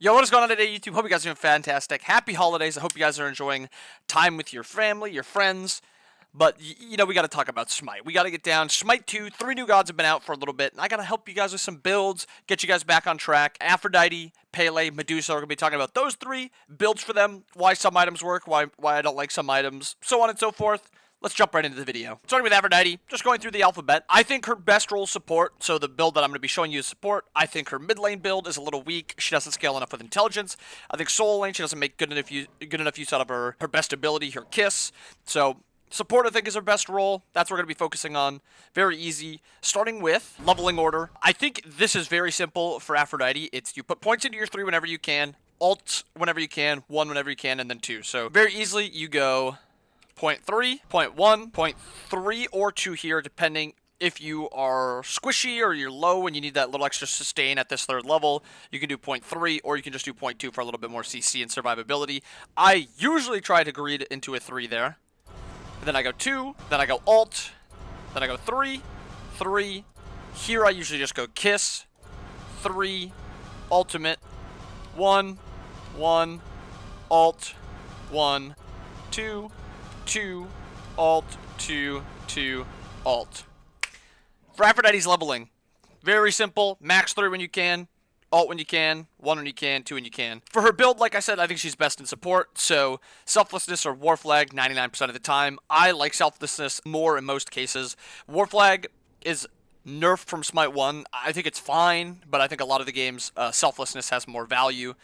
Yo, what is going on today, YouTube? Hope you guys are doing fantastic. Happy holidays. I hope you guys are enjoying time with your family, your friends. But, you know, we got to talk about SMITE. We got to get down. SMITE 2, 3 new gods have been out for a little bit. And I got to help you guys with some builds, get you guys back on track. Aphrodite, Pele, Medusa, we're going to be talking about those 3 builds for them, why some items work, why I don't like some items, so on and so forth. Let's jump right into the video. Starting with Aphrodite, just going through the alphabet. I think her best role is support, so the build that I'm going to be showing you is support. I think her mid lane build is a little weak. She doesn't scale enough with intelligence. I think solo lane, she doesn't make good enough use out of her best ability, her kiss. So support, I think, is her best role. That's what we're going to be focusing on. Very easy. Starting with leveling order. I think this is very simple for Aphrodite. It's you put points into your 3 whenever you can, alt whenever you can, 1 whenever you can, and then 2. So very easily, you go 0.3, 0.1, 0.3, or 2 here, depending if you are squishy or you're low and you need that little extra sustain at this 3rd level. You can do 0.3, or you can just do 0.2 for a little bit more CC and survivability. I usually try to greed into a 3 there. And then I go 2, then I go alt, then I go 3, 3. Here I usually just go kiss, 3, ultimate, 1, 1, alt, 1, 2, 2, alt, 2, 2, alt. For Aphrodite's leveling, very simple. Max 3 when you can, alt when you can, 1 when you can, 2 when you can. For her build, like I said, I think she's best in support, so selflessness or war flag 99% of the time. I like selflessness more in most cases. War flag is nerfed from SMITE 1. I think it's fine, but I think a lot of the games, selflessness has more value.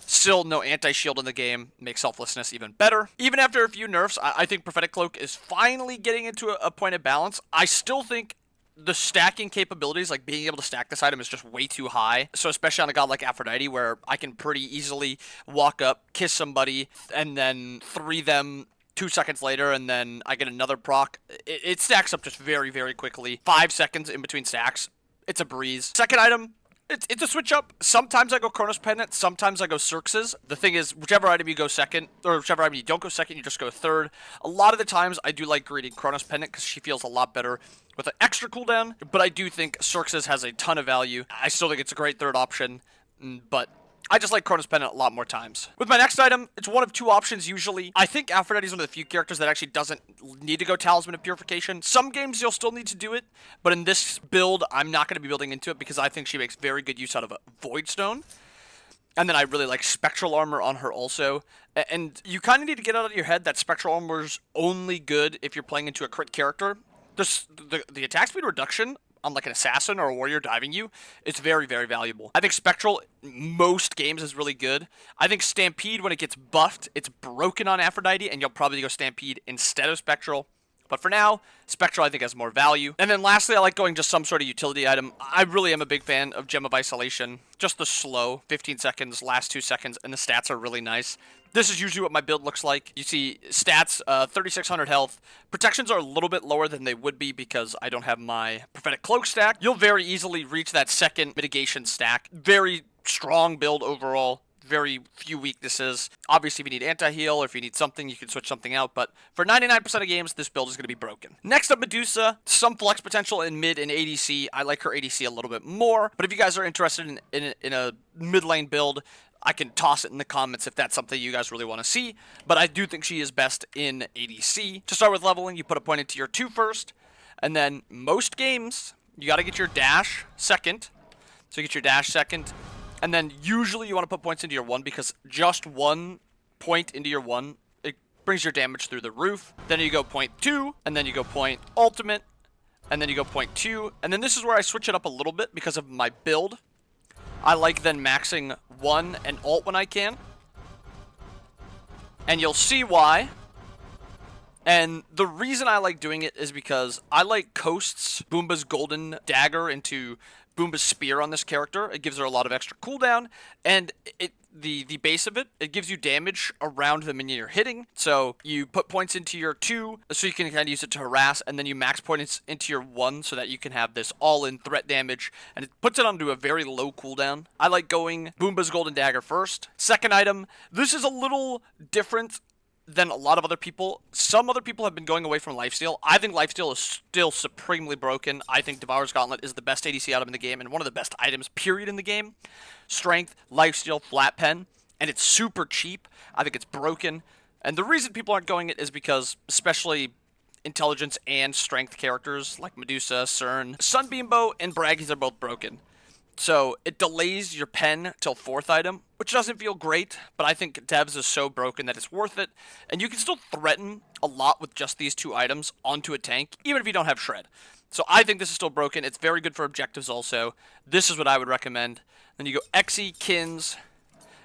Still, no anti-shield in the game makes selflessness even better. Even after a few nerfs, I think Prophetic Cloak is finally getting into a point of balance. I still think the stacking capabilities, like being able to stack this item, is just way too high. So especially on a god like Aphrodite, where I can pretty easily walk up, kiss somebody, and then 3 them 2 seconds later, and then I get another proc. It stacks up just very, very quickly. 5 seconds in between stacks. It's a breeze. Second item, it's a switch up. Sometimes I go Chronos Pendant, sometimes I go Xerxes. The thing is, whichever item you go second, or whichever item you don't go second, you just go 3rd. A lot of the times, I do like greeting Chronos Pendant because she feels a lot better with an extra cooldown, but I do think Xerxes has a ton of value. I still think it's a great 3rd option, but I just like Chronos Pendant a lot more times. With my next item, it's one of 2 options usually. I think Aphrodite is one of the few characters that actually doesn't need to go Talisman of Purification. Some games you'll still need to do it, but in this build, I'm not going to be building into it because I think she makes very good use out of a Void Stone. And then I really like Spectral Armor on her also. And you kind of need to get out of your head that Spectral Armor is only good if you're playing into a crit character. The attack speed reduction on like an assassin or a warrior diving you, it's very, very valuable. I think Spectral, most games, is really good. I think Stampede, when it gets buffed, it's broken on Aphrodite, and you'll probably go Stampede instead of Spectral. But for now, Spectral I think has more value. And then lastly, I like going just some sort of utility item. I really am a big fan of Gem of Isolation. Just the slow, 15 seconds, last 2 seconds, and the stats are really nice. This is usually what my build looks like. You see stats, 3,600 health. Protections are a little bit lower than they would be because I don't have my Prophetic Cloak stack. You'll very easily reach that 2nd mitigation stack. Very strong build overall. Very few weaknesses. Obviously, if you need anti-heal or if you need something, you can switch something out. But for 99% of games, this build is going to be broken. Next up, Medusa. Some flex potential in mid and ADC. I like her ADC a little bit more. But if you guys are interested in a mid lane build, I can toss it in the comments if that's something you guys really want to see. But I do think she is best in ADC. To start with leveling, you put a point into your 2 first. And then most games, you got to get your dash second. So you get your dash second. And then usually you want to put points into your 1 because just 1 point into your 1, it brings your damage through the roof. Then you go 0.2, and then you go point ultimate, and then you go 0.2. And then this is where I switch it up a little bit because of my build. I like then maxing 1 and alt when I can. And you'll see why. And the reason I like doing it is because I like Coast's Boomba's Golden Dagger into Boomba's Spear on this character. It gives her a lot of extra cooldown, and the base of it gives you damage around the minion you're hitting. So you put points into your 2, so you can kind of use it to harass, and then you max points into your 1 so that you can have this all-in threat damage, and it puts it onto a very low cooldown. I like going Boomba's Golden Dagger first. Second item, this is a little different than a lot of other people. Some other people have been going away from lifesteal. I think lifesteal is still supremely broken. I think Devourer's Gauntlet is the best ADC item in the game and one of the best items, period, in the game. Strength, lifesteal, flat pen, and it's super cheap. I think it's broken. And the reason people aren't going it is because, especially intelligence and strength characters like Medusa, Cern, Sunbeam Bow, and Braggies are both broken. So it delays your pen till 4th item, which doesn't feel great, but I think Devs is so broken that it's worth it. And you can still threaten a lot with just these 2 items onto a tank, even if you don't have Shred. So I think this is still broken. It's very good for objectives also. This is what I would recommend. Then you go Exy, Kins,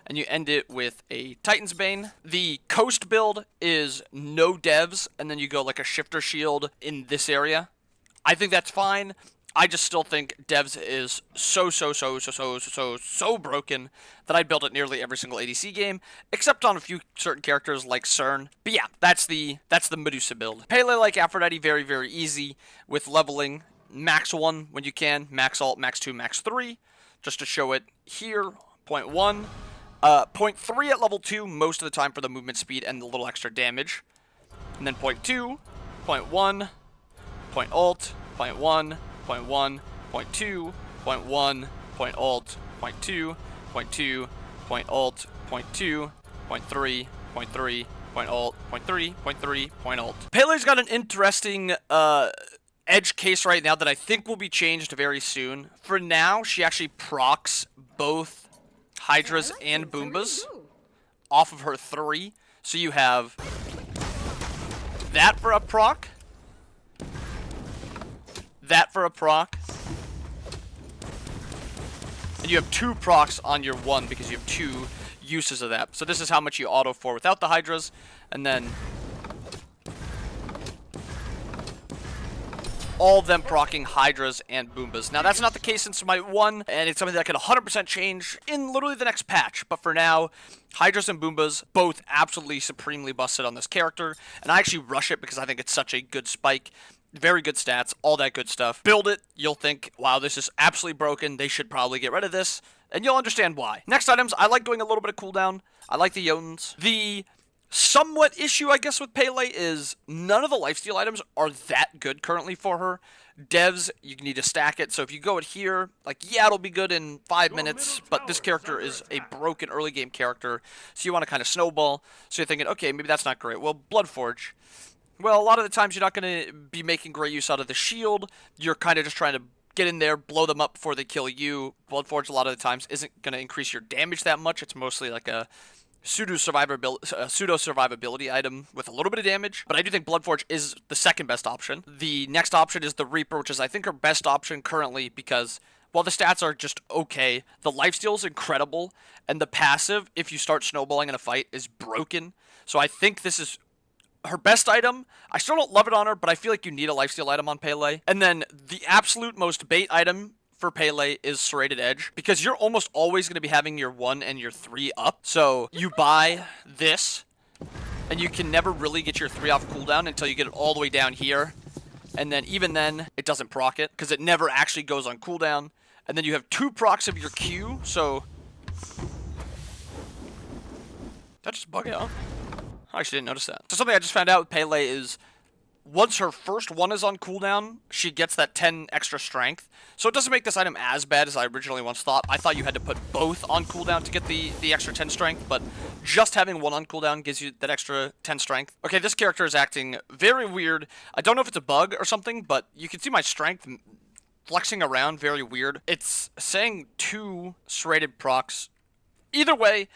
and you end it with a Titan's Bane. The Coast build is no devs, and then you go like a Shifter Shield in this area. I think that's fine. I just still think devs is so broken that I build it nearly every single ADC game, except on a few certain characters like Cern. But yeah, that's the Medusa build. Pele like Aphrodite, very, very easy with leveling. Max 1 when you can, max ult, max 2, max 3, just to show it here, point 1. Point 3 at level 2 most of the time for the movement speed and the little extra damage. And then point 2, point 1, point ult, point 1, point 1, point 2, point 1, point ult, point 2, point 2, point ult, point 2, point 3, point 3, point ult, point 3, point 3, point ult. Pele's got an interesting edge case right now that I think will be changed very soon. For now, she actually procs both Hydras and Boombas off of her 3. So you have that for a proc, that for a proc, and you have 2 procs on your 1 because you have 2 uses of that. So this is how much you auto for without the Hydras, and then all of them proccing Hydras and Boombas. Now, that's not the case in SMITE 1, and it's something that can 100% change in literally the next patch. But for now, Hydras and Boombas, both absolutely supremely busted on this character. And I actually rush it because I think it's such a good spike. Very good stats, all that good stuff. Build it, you'll think, wow, this is absolutely broken. They should probably get rid of this. And you'll understand why. Next items, I like doing a little bit of cooldown. I like the Jotuns. The somewhat issue, I guess, with Pele is none of the lifesteal items are that good currently for her. Devs, you need to stack it. So if you go it here, like, yeah, it'll be good in 5 minutes, but this character is a broken early game character, so you want to kind of snowball. So you're thinking, okay, maybe that's not great. Well, Bloodforge. Well, a lot of the times you're not going to be making great use out of the shield. You're kind of just trying to get in there, blow them up before they kill you. Bloodforge, a lot of the times, isn't going to increase your damage that much. It's mostly like a pseudo survivability item with a little bit of damage, but I do think Bloodforge is the second best option. The next option is the Reaper, which is I think her best option currently because while the stats are just okay, the lifesteal is incredible, and the passive, if you start snowballing in a fight, is broken. So I think this is her best item. I still don't love it on her, but I feel like you need a lifesteal item on Pele. And then the absolute most bait item for Pele is Serrated Edge, because you're almost always going to be having your 1 and your 3 up. So you buy this, and you can never really get your 3 off cooldown until you get it all the way down here. And then even then, it doesn't proc it, because it never actually goes on cooldown. And then you have 2 procs of your Q, so did that just bug out? I actually didn't notice that. So something I just found out with Pele is once her first 1 is on cooldown, she gets that 10 extra strength. So it doesn't make this item as bad as I originally once thought. I thought you had to put both on cooldown to get the extra 10 strength, but just having 1 on cooldown gives you that extra 10 strength. Okay, this character is acting very weird. I don't know if it's a bug or something, but you can see my strength flexing around very weird. It's saying 2 serrated procs. Either way,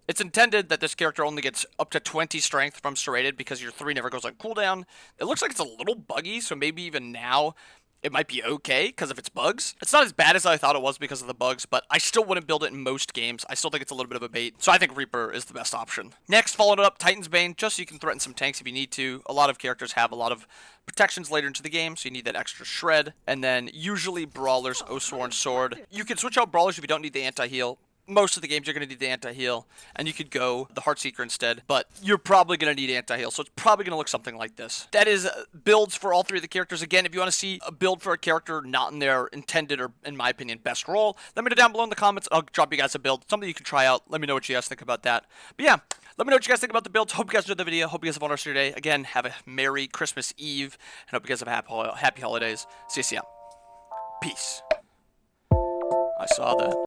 it's intended that this character only gets up to 20 strength from serrated because your 3 never goes on cooldown. It looks like it's a little buggy, so maybe even now it might be okay because of its bugs. It's not as bad as I thought it was because of the bugs, but I still wouldn't build it in most games. I still think it's a little bit of a bait, so I think Reaper is the best option. Next, followed up, Titan's Bane, just so you can threaten some tanks if you need to. A lot of characters have a lot of protections later into the game, so you need that extra shred. And then usually Brawlers, Oathsworn Sword. You can switch out Brawlers if you don't need the anti-heal. Most of the games you're going to need the anti-heal, and you could go the Heartseeker instead, but you're probably going to need anti-heal, so it's probably going to look something like this. That is builds for all 3 of the characters. Again, if you want to see a build for a character not in their intended or, in my opinion, best role, let me know down below in the comments. I'll drop you guys a build, something you can try out. Let me know what you guys think about that. But yeah, Let me know what you guys think about the builds. Hope you guys enjoyed the video. Hope you guys have a wonderful day. Again, have a Merry Christmas Eve, and hope you guys have happy holidays. See you out. Peace. I saw that.